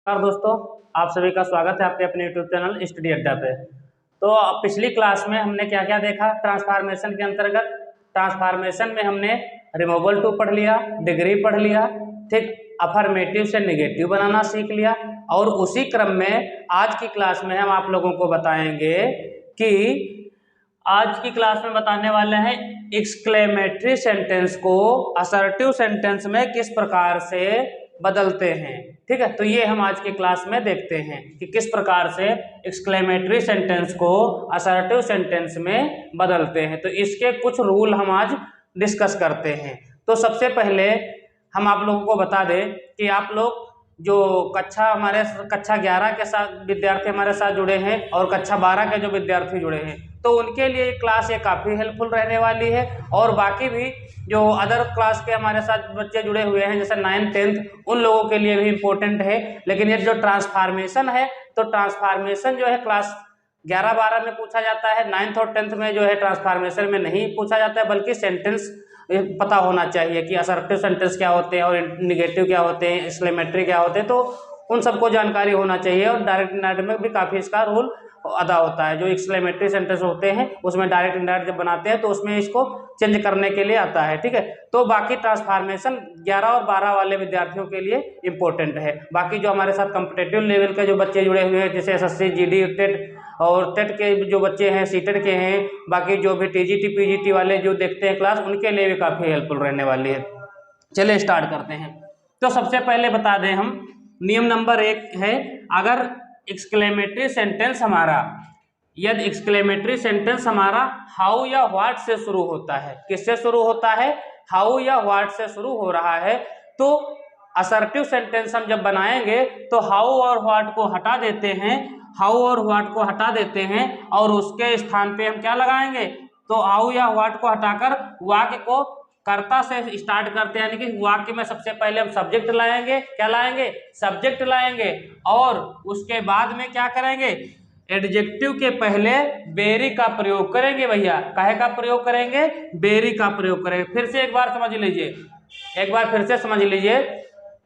नमस्कार दोस्तों, आप सभी का स्वागत है आपके अपने यूट्यूब चैनल स्टडी अड्डा पे। तो पिछली क्लास में हमने क्या क्या देखा ट्रांसफॉर्मेशन के अंतर्गत। ट्रांसफॉर्मेशन में हमने रिमूवल टू पढ़ लिया, डिग्री पढ़ लिया, ठीक, अफर्मेटिव से नेगेटिव बनाना सीख लिया। और उसी क्रम में आज की क्लास में हम आप लोगों को बताएंगे कि आज की क्लास में बताने वाले हैं एक्सक्लेमेटरी सेंटेंस को असर्टिव सेंटेंस में किस प्रकार से बदलते हैं। ठीक है, तो ये हम आज की क्लास में देखते हैं कि किस प्रकार से एक्सक्लेमेटरी सेंटेंस को असर्टिव सेंटेंस में बदलते हैं। तो इसके कुछ रूल हम आज डिस्कस करते हैं। तो सबसे पहले हम आप लोगों को बता दें कि आप लोग जो कक्षा 11 के साथ विद्यार्थी हमारे साथ जुड़े हैं और कक्षा 12 के जो विद्यार्थी जुड़े हैं, तो उनके लिए क्लास ये काफ़ी हेल्पफुल रहने वाली है। और बाकी भी जो अदर क्लास के हमारे साथ बच्चे जुड़े हुए हैं जैसे 9th 10th, उन लोगों के लिए भी इम्पोर्टेंट है। लेकिन ये जो ट्रांसफॉर्मेशन है, तो ट्रांसफॉर्मेशन जो है क्लास 11-12 में पूछा जाता है, 9th और 10th में जो है ट्रांसफॉर्मेशन में नहीं पूछा जाता है, बल्कि सेंटेंस पता होना चाहिए कि असर्टिव सेंटेंस क्या होते हैं और निगेटिव क्या होते हैं, एक्सक्लेमेटरी क्या होते हैं, तो उन सबको जानकारी होना चाहिए। और डायरेक्ट इनडायरेक्ट में भी काफ़ी इसका रोल अदा होता है। जो एक्सक्लेमेटरी सेंटेंस होते हैं उसमें डायरेक्ट इनडायरेक्ट जब बनाते हैं तो उसमें इसको चेंज करने के लिए आता है। ठीक है, तो बाकी ट्रांसफॉर्मेशन 11 और 12 वाले विद्यार्थियों के लिए इंपॉर्टेंट है। बाकी जो हमारे साथ कॉम्पिटिटिव लेवल के जो बच्चे जुड़े हुए हैं जैसे एसएससी, जीडी, टेट और टेट के जो बच्चे हैं, सीटेट के हैं, बाकी जो भी टीजीटी पीजीटी वाले जो देखते हैं क्लास, उनके लिए भी काफ़ी हेल्पफुल रहने वाली है। चलिए स्टार्ट करते हैं। तो सबसे पहले बता दें हम, नियम नंबर 1 है, अगर एक्सक्लेमेटरी सेंटेंस हमारा, यदि एक्सक्लेमेटरी सेंटेंस हमारा हाउ या व्हाट से शुरू होता है, किससे शुरू होता है, हाउ या व्हाट से शुरू हो रहा है, तो असर्टिव सेंटेंस हम जब बनाएंगे तो हाउ और व्हाट को हटा देते हैं, हाउ और व्हाट को हटा देते हैं और उसके स्थान पे हम क्या लगाएंगे, तो हाउ या व्हाट को हटाकर वाक्य को कर्ता से स्टार्ट करते हैं। यानी कि वाक्य में सबसे पहले हम सब्जेक्ट लाएंगे, क्या लाएंगे, सब्जेक्ट लाएंगे, और उसके बाद में क्या करेंगे, एडजेक्टिव के पहले बेरी का प्रयोग करेंगे। भैया काहे का प्रयोग करेंगे, बेरी का प्रयोग करेंगे। फिर से एक बार समझ लीजिए, एक बार फिर से समझ लीजिए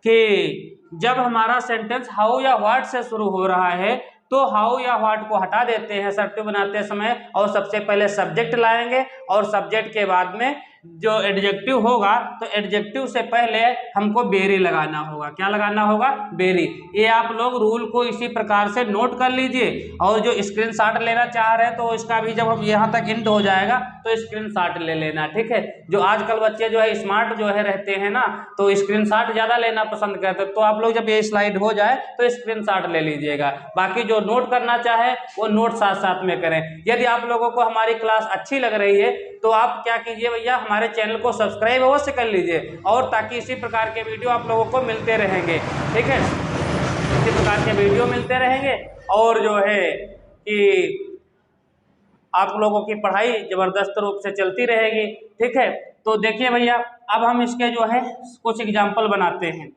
कि जब हमारा सेंटेंस हाउ या व्हाट से शुरू हो रहा है तो हाउ या व्हाट को हटा देते हैं असर्टिव बनाते समय, और सबसे पहले सब्जेक्ट लाएंगे, और सब्जेक्ट के बाद में जो एडजेक्टिव होगा तो एडजेक्टिव से पहले हमको बेरी लगाना होगा। क्या लगाना होगा, बेरी। ये आप लोग रूल को इसी प्रकार से नोट कर लीजिए, और जो स्क्रीनशॉट लेना चाह रहे हैं तो इसका भी जब हम यहाँ तक इंड हो जाएगा तो स्क्रीनशॉट ले लेना। ठीक है, जो आजकल बच्चे जो है स्मार्ट जो है रहते हैं ना, तो स्क्रीनशॉट ज़्यादा लेना पसंद करते हैं, तो आप लोग जब ये स्लाइड हो जाए तो स्क्रीनशॉट ले लीजिएगा। बाकी जो नोट करना चाहे वो नोट साथ साथ में करें। यदि आप लोगों को हमारी क्लास अच्छी लग रही है तो आप क्या कीजिए भैया, हमारे चैनल को सब्सक्राइब अवश्य कर लीजिए, और ताकि इसी प्रकार के वीडियो आप लोगों को मिलते रहेंगे। ठीक है, इसी प्रकार के वीडियो मिलते रहेंगे, और जो है कि आप लोगों की पढ़ाई जबरदस्त रूप से चलती रहेगी। ठीक है, तो देखिए भैया, अब हम इसके जो है कुछ एग्जाम्पल बनाते हैं।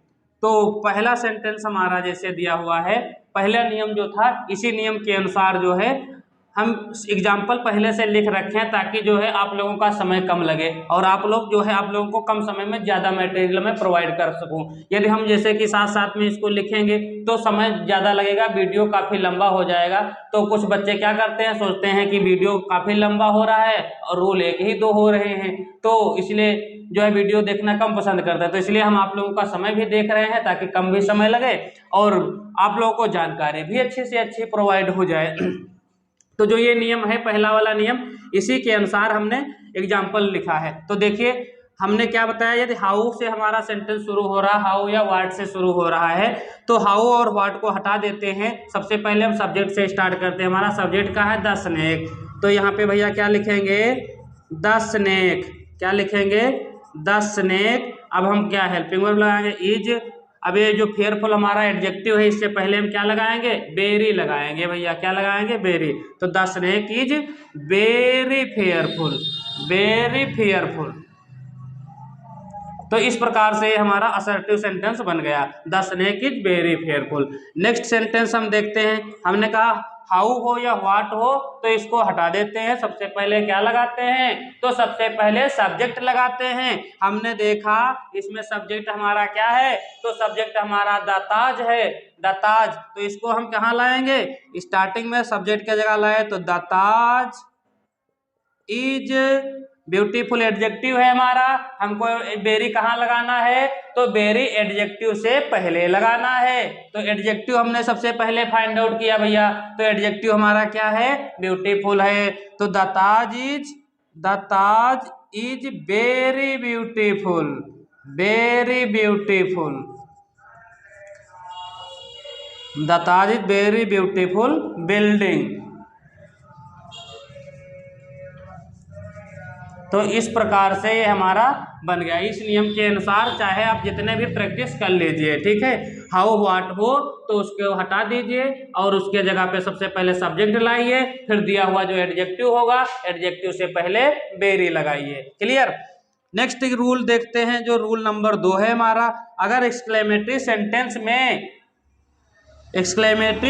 तो पहला सेंटेंस हमारा जैसे दिया हुआ है, पहला नियम जो था, इसी नियम के अनुसार जो है हम एग्जाम्पल पहले से लिख रखे हैं ताकि जो है आप लोगों का समय कम लगे, और आप लोग जो है आप लोगों को कम समय में ज़्यादा मटेरियल में प्रोवाइड कर सकूं। यदि हम जैसे कि साथ साथ में इसको लिखेंगे तो समय ज़्यादा लगेगा, वीडियो काफ़ी लंबा हो जाएगा। तो कुछ बच्चे क्या करते हैं, सोचते हैं कि वीडियो काफ़ी लंबा हो रहा है और रूल एक ही दो हो रहे हैं, तो इसलिए जो है वीडियो देखना कम पसंद करता है। तो इसलिए हम आप लोगों का समय भी देख रहे हैं ताकि कम भी समय लगे और आप लोगों को जानकारी भी अच्छी से अच्छी प्रोवाइड हो जाए। तो जो ये नियम है, पहला वाला नियम, इसी के अनुसार हमने एग्जाम्पल लिखा है। तो देखिए हमने क्या बताया, यदि हाउ से हमारा सेंटेंस शुरू हो रहा है, हाउ या व्हाट से शुरू हो रहा है, तो हाउ और व्हाट को हटा देते हैं। सबसे पहले हम सब्जेक्ट से स्टार्ट करते हैं। हमारा सब्जेक्ट का है द स्नेक, तो यहाँ पे भैया क्या लिखेंगे, द स्नेक। क्या लिखेंगे, द स्नेक। अब हम क्या हेल्पिंग वर्ब लगाएंगे, इज। अब ये जो फेयरफुल हमारा एडजेक्टिव है, इससे पहले हम क्या लगाएंगे, बेरी लगाएंगे। भैया क्या लगाएंगे, बेरी। तो the snake is very fearful, very fearful. तो इस प्रकार से हमारा असर्टिव सेंटेंस बन गया, the snake is very fearful. Next sentence हम देखते हैं। हमने कहा हाउ हो या व्हाट हो तो इसको हटा देते हैं। सबसे पहले क्या लगाते हैं, तो सबसे पहले सब्जेक्ट लगाते हैं। हमने देखा इसमें सब्जेक्ट हमारा क्या है, तो सब्जेक्ट हमारा द ताज है, द ताज। तो इसको हम कहाँ लाएंगे, स्टार्टिंग में सब्जेक्ट की जगह लाए तो the Taj is beautiful adjective है हमारा। हमको बेरी कहाँ लगाना है, तो बेरी एडजेक्टिव से पहले लगाना है। तो एडजेक्टिव हमने सबसे पहले फाइंड आउट किया भैया, तो एडजेक्टिव हमारा क्या है, ब्यूटीफुल है। तो the Taj is very beautiful, very beautiful. The Taj is very beautiful building. तो इस प्रकार से ये हमारा बन गया। इस नियम के अनुसार चाहे आप जितने भी प्रैक्टिस कर लीजिए, ठीक है। हाउ व्हाट हो तो उसको हटा दीजिए और उसके जगह पे सबसे पहले सब्जेक्ट लाइए, फिर दिया हुआ जो एडजेक्टिव होगा एडजेक्टिव से पहले वेरी लगाइए। क्लियर। नेक्स्ट रूल देखते हैं, जो रूल नंबर 2 है हमारा। अगर एक्सक्लेमेटरी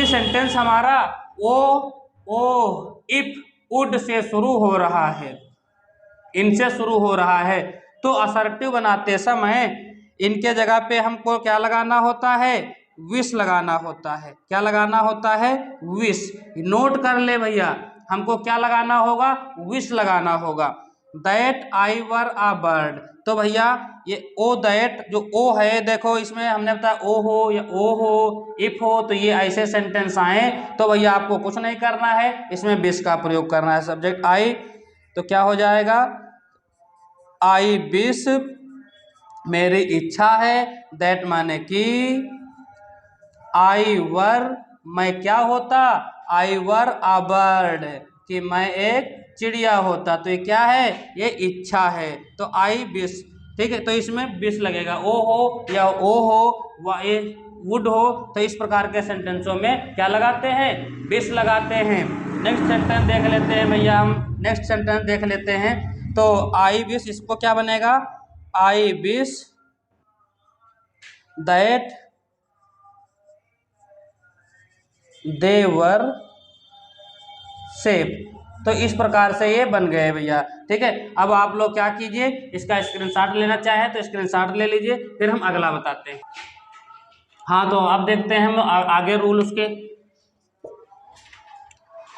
सेंटेंस हमारा ओ इफ वुड से शुरू हो रहा है, इनसे शुरू हो रहा है, तो असर्टिव बनाते समय इनके जगह पे हमको क्या लगाना होता है, विश लगाना होता है। क्या लगाना होता है, विश। नोट कर ले भैया, हमको क्या लगाना होगा, विश लगाना होगा। That I were a bird, तो भैया ये ओ दैट जो ओ है, देखो इसमें हमने बताया ओ हो या ओ हो, इफ हो, तो ये ऐसे सेंटेंस आए तो भैया आपको कुछ नहीं करना है, इसमें विश का प्रयोग करना है। सब्जेक्ट आई तो क्या हो जाएगा, आई विश मेरी इच्छा है, दैट माने कि, आई वर मैं क्या होता, आई वर अ बर्ड कि मैं एक चिड़िया होता। तो ये क्या है, ये इच्छा है। तो आई विश, ठीक है। तो इसमें विश लगेगा, ओ हो या ओ हो व ए वुड हो, तो इस प्रकार के सेंटेंसों में क्या लगाते हैं, विश लगाते हैं। नेक्स्ट सेंटेंस देख लेते हैं भैया, हम नेक्स्ट सेंटेंस देख लेते हैं। तो आई विश, इसको क्या बनेगा, I wish that they were safe. तो इस प्रकार से ये बन गए भैया, ठीक है। अब आप लोग क्या कीजिए, इसका स्क्रीनशॉट लेना चाहे तो स्क्रीनशॉट ले लीजिए, फिर हम अगला बताते हैं। हाँ, तो अब देखते हैं हम आगे रूल उसके।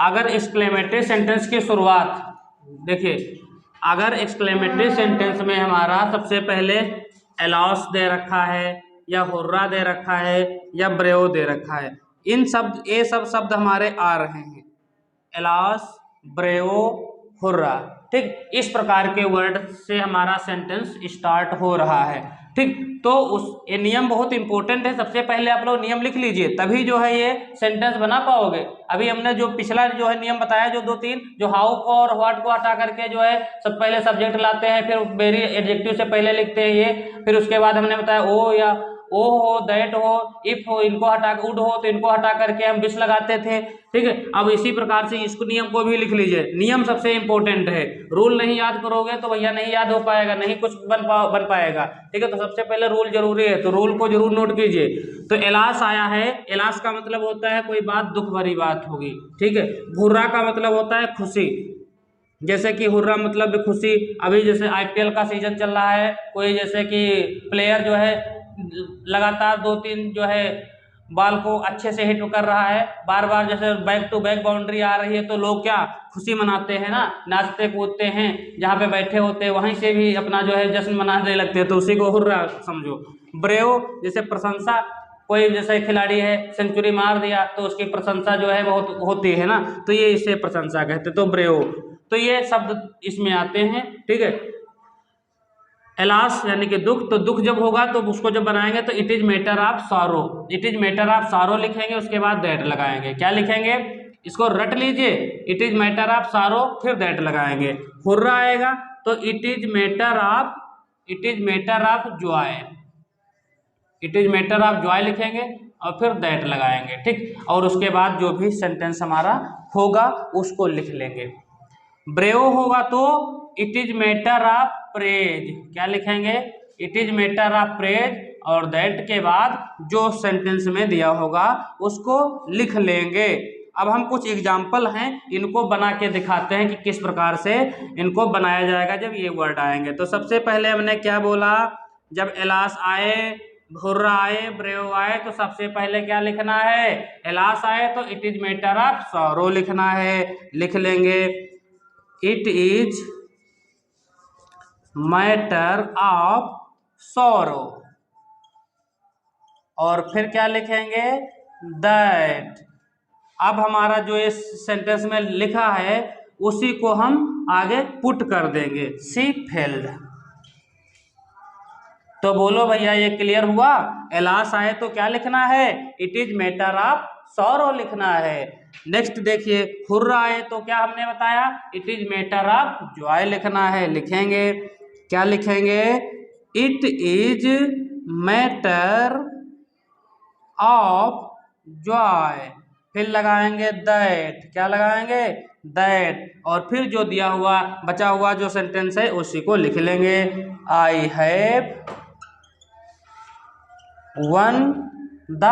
अगर एक्सक्लेमेटरी सेंटेंस की शुरुआत देखिए, अगर एक्सक्लेमेटरी सेंटेंस में हमारा सबसे पहले एलॉस दे रखा है या हुर्रा दे रखा है या ब्रेव दे रखा है, इन शब्द ये सब शब्द हमारे आ रहे हैं, एलॉस ब्रेवो हुर्रा, ठीक। इस प्रकार के वर्ड से हमारा सेंटेंस स्टार्ट हो रहा है, ठीक। तो ये नियम बहुत इंपॉर्टेंट है। सबसे पहले आप लोग नियम लिख लीजिए, तभी जो है ये सेंटेंस बना पाओगे। अभी हमने जो पिछला जो है नियम बताया, जो 2-3, जो हाउ को और व्हाट को हटा करके जो है सब पहले सब्जेक्ट लाते हैं, फिर वेरी एडजेक्टिव से पहले लिखते हैं ये, फिर उसके बाद हमने बताया ओ या ओ हो, दैट हो, इफ हो, इनको हटा कर, वुड हो तो इनको हटा करके हम विश लगाते थे, ठीक है। अब इसी प्रकार से इसको नियम को भी लिख लीजिए। नियम सबसे इंपॉर्टेंट है, रूल नहीं याद करोगे तो भैया नहीं याद हो पाएगा, नहीं कुछ बन पाएगा, ठीक है। तो सबसे पहले रूल जरूरी है, तो रूल को जरूर नोट कीजिए। तो एलास आया है, एलास का मतलब होता है कोई बात दुख भरी बात होगी, ठीक है। हुर्रा का मतलब होता है खुशी, जैसे कि हुर्रा मतलब खुशी। अभी जैसे आईपीएल का सीजन चल रहा है, कोई जैसे कि प्लेयर जो है लगातार 2-3 जो है बॉल को अच्छे से हिट कर रहा है, बार बार जैसे बैक टू बैक बाउंड्री आ रही है, तो लोग क्या खुशी मनाते हैं ना, नाचते कूदते हैं, जहाँ पे बैठे होते हैं वहीं से भी अपना जो है जश्न मनाने लगते हैं, तो उसी को हुर्रा समझो। ब्रेव जैसे प्रशंसा, कोई जैसे खिलाड़ी है सेंचुरी मार दिया तो उसकी प्रशंसा जो है बहुत होती है ना, तो ये इसे प्रशंसा कहते, तो ब्रेव। तो ये शब्द इसमें आते हैं, ठीक है। एलास यानी कि दुख, तो दुख जब होगा तो उसको जब बनाएंगे तो it is matter of sorrow, it is matter of sorrow लिखेंगे, उसके बाद दैट लगाएंगे। क्या लिखेंगे, इसको रट लीजिए, it is matter of sorrow फिर दैट लगाएंगे। हुर्रा आएगा तो it is matter of Joy, it is matter of Joy लिखेंगे और फिर दैट लगाएंगे, ठीक। और उसके बाद जो भी सेंटेंस हमारा होगा उसको लिख लेंगे। ब्रेव होगा तो it is matter of praise, क्या लिखेंगे, it is matter of praise, और दैट के बाद जो सेंटेंस में दिया होगा उसको लिख लेंगे। अब हम कुछ एग्जाम्पल हैं इनको बना के दिखाते हैं कि किस प्रकार से इनको बनाया जाएगा जब ये वर्ड आएंगे। तो सबसे पहले हमने क्या बोला, जब एलास आए, हुर्रा आए, ब्रेव आए, तो सबसे पहले क्या लिखना है, एलास आए तो it is matter of sorrow लिखना है, लिख लेंगे it is matter of sorrow. और फिर क्या लिखेंगे, दैट। अब हमारा जो इस सेंटेंस में लिखा है उसी को हम आगे पुट कर देंगे, शी फेल्ड। तो बोलो भैया ये क्लियर हुआ। एलास आए तो क्या लिखना है, it is matter of sorrow लिखना है। नेक्स्ट देखिए, हुर्रा आए तो क्या हमने बताया, it is matter of Joy लिखना है, लिखेंगे क्या लिखेंगे, it is matter of Joy. फिर लगाएंगे दैट, क्या लगाएंगे, दैट। और फिर जो दिया हुआ बचा हुआ जो सेंटेंस है उसी को लिख लेंगे, I have one the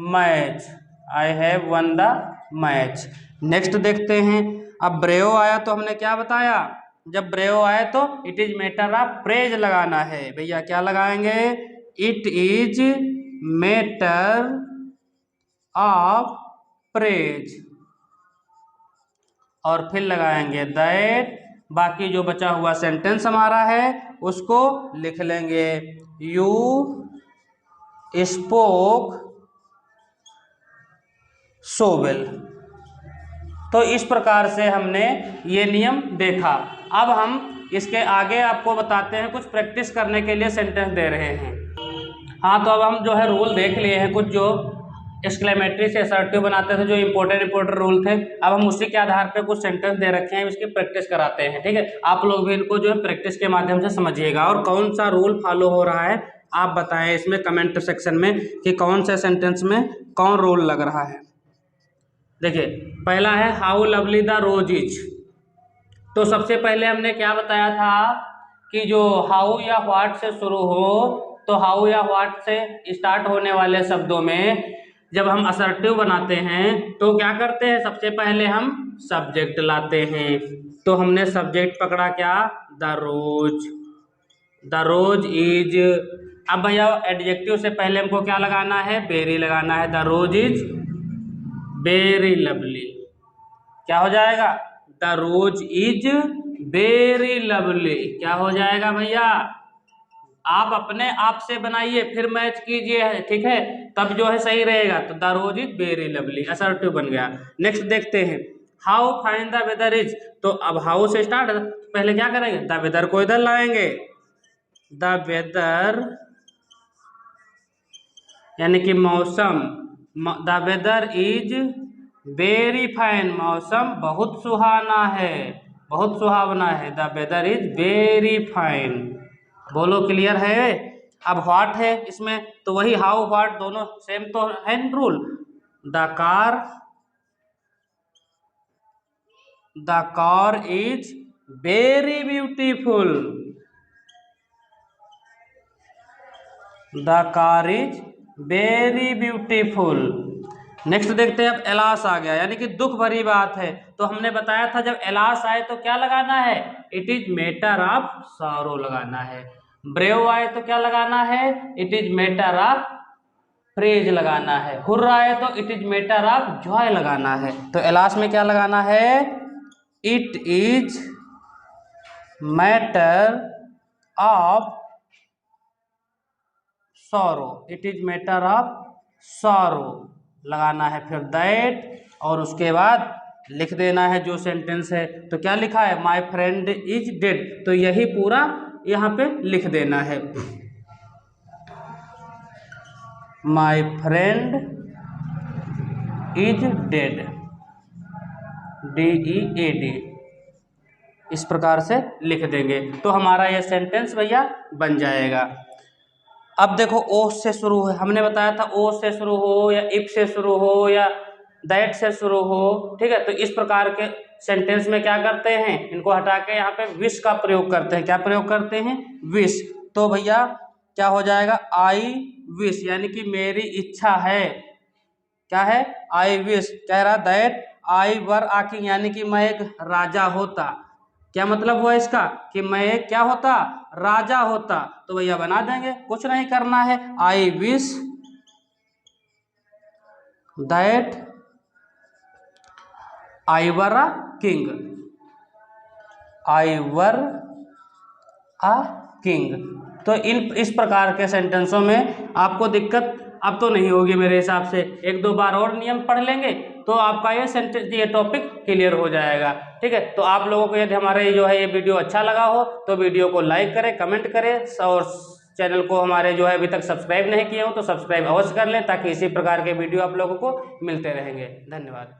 match, I have one the match. Next देखते हैं, अब ब्रेव आया तो हमने क्या बताया, जब ब्रेव आए तो it is matter of praise लगाना है। भैया क्या लगाएंगे, it is matter of praise. और फिर लगाएंगे दैट। बाकी जो बचा हुआ सेंटेंस हमारा है उसको लिख लेंगे, यू स्पोक सो वेल। तो इस प्रकार से हमने ये नियम देखा। अब हम इसके आगे आपको बताते हैं, कुछ प्रैक्टिस करने के लिए सेंटेंस दे रहे हैं। हाँ, तो अब हम जो है रूल देख लिए हैं, कुछ जो एक्सक्लेमेटरी से असर्टिव बनाते थे, जो इंपॉर्टेंट रूल थे। अब हम उसी के आधार पे कुछ सेंटेंस दे रखे हैं, इसकी प्रैक्टिस कराते हैं। ठीक है, आप लोग भी इनको जो है प्रैक्टिस के माध्यम से समझिएगा। और कौन सा रूल फॉलो हो रहा है आप बताएं इसमें कमेंट सेक्शन में कि कौन से सेंटेंस में कौन रूल लग रहा है। देखिए, पहला है how lovely the rose is. तो सबसे पहले हमने क्या बताया था कि जो हाउ या व्हाट से शुरू हो, तो हाउ या व्हाट से स्टार्ट होने वाले शब्दों में जब हम असर्टिव बनाते हैं तो क्या करते हैं, सबसे पहले हम सब्जेक्ट लाते हैं। तो हमने सब्जेक्ट पकड़ा क्या, the rose, the rose is. अब भैया एडजेक्टिव से पहले हमको क्या लगाना है, वेरी लगाना है, the rose is very lovely. क्या हो जाएगा, the rose is very lovely. क्या हो जाएगा भैया, आप अपने आप से बनाइए फिर मैच कीजिए, ठीक है, तब जो है सही रहेगा। तो the rose is very lovely assertive बन गया। नेक्स्ट देखते हैं, how fine the weather is. तो अब हाउ से स्टार्ट, पहले क्या करेंगे, द वेदर को इधर लाएंगे, द वेदर यानी कि मौसम, the weather is very fine, मौसम बहुत सुहाना है, बहुत सुहावना है, the weather is very fine. बोलो क्लियर है। अब व्हाट है इसमें, तो वही हाउ व्हाट दोनों सेम तो है rule. The car is very beautiful, the car is very beautiful. Next देखते हैं, अब एलास आ गया यानी कि दुख भरी बात है। तो हमने बताया था जब एलास आए तो क्या लगाना है, it is matter of sorrow लगाना है। ब्रेव आए तो क्या लगाना है, it is matter of praise लगाना है। हुर्रा आए तो it is matter of Joy लगाना है। तो एलास में क्या लगाना है, it is matter of sorrow, it is matter of sorrow लगाना है। फिर दैट, और उसके बाद लिख देना है जो सेंटेंस है। तो क्या लिखा है, माय फ्रेंड इज डेड, तो यही पूरा यहाँ पे लिख देना है, my friend is dead, DEAD, इस प्रकार से लिख देंगे तो हमारा यह सेंटेंस भैया बन जाएगा। अब देखो, ओ से शुरू है, हमने बताया था ओ से शुरू हो या इफ से शुरू हो या दैट से शुरू हो, ठीक है। तो इस प्रकार के सेंटेंस में क्या करते हैं, इनको हटा के यहाँ पे विश का प्रयोग करते हैं। क्या प्रयोग करते हैं, विश। तो भैया क्या हो जाएगा, आई विश यानी कि मेरी इच्छा है, क्या है, आई विश, कह रहा that I were uh king, यानी कि मैं एक राजा होता। क्या मतलब हुआ इसका कि मैं एक क्या होता, राजा होता। तो भैया बना देंगे, कुछ नहीं करना है, I wish that I were a king, I were a king. तो इस प्रकार के सेंटेंसों में आपको दिक्कत अब तो नहीं होगी मेरे हिसाब से, एक दो बार और नियम पढ़ लेंगे तो आपका ये टॉपिक क्लियर हो जाएगा। ठीक है, तो आप लोगों को यदि हमारा ये वीडियो अच्छा लगा हो तो वीडियो को लाइक करें, कमेंट करें, और चैनल को हमारे अभी तक सब्सक्राइब नहीं किए हो तो सब्सक्राइब अवश्य कर लें, ताकि इसी प्रकार के वीडियो आप लोगों को मिलते रहेंगे। धन्यवाद।